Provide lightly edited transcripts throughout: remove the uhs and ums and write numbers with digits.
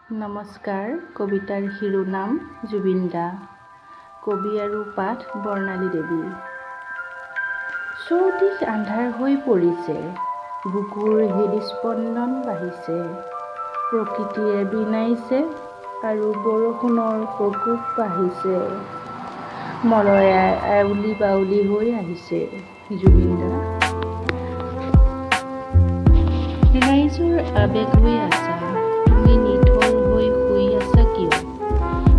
নমস্কাৰ। কবিতাৰ শিৰোনাম জুবিন দা। কবি আৰু পাঠ বৰ্ণালী দেৱী। চৌদিশ আন্ধাৰ হৈ পৰিছে, বুকুৰ হৃদস্পন্দন বাঢ়িছে। প্ৰকৃতিয়ে বিনাইছে আৰু বৰষুণৰ প্ৰকোপ বাঢ়িছে। মলয়াই আউলি বাউলি হৈ আহিছে। জুবিন দা। ৰাইজৰ আৱেগ হৈ আছা, তুমি নিথৰ হৈ শুই আছা কিয়?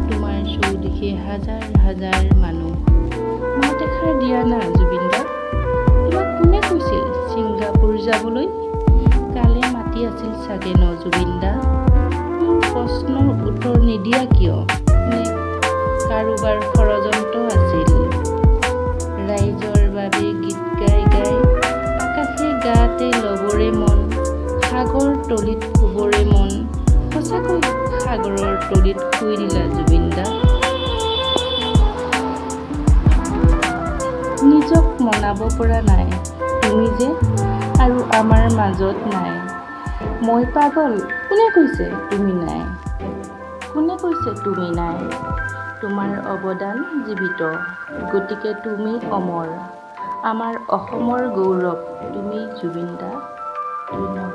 তোমাৰ চৌদিশে হাজাৰ হাজাৰ মানুহ, মাত এষাৰ দিয়া না জুবিন দা। তোমাক কোনে কৈছিল ছিংগাপুৰ যাবলৈ? কালে মাতি আছিল চাগে ন জুবিন দা? মোৰ প্ৰশ্নৰ উত্তৰ নিদিয়া কিয়? নে কাৰোবাৰ ষড়যন্ত্ৰ আছিল? ৰাইজৰ বাবে গীত গাই গাই আকাশে গাতে ল'বৰে মন, সাগৰ তলিত শুবৰে মন। সঁচাকৈ সাগৰৰ তলিত শুই দিলা জুবিন দা। নিজক মনাব পৰা নাই তুমি যে, আৰু আমাৰ মাজত নাই। মই পাগল, কোনে কৈছে তুমি নাই? কোনে কৈছে তুমি নাই? তোমাৰ অৱদান জীৱিত, গতিকে তুমি অমৰ। আমাৰ অসমৰ গৌৰৱ তুমি জুবিন দা। ধন্যবাদ।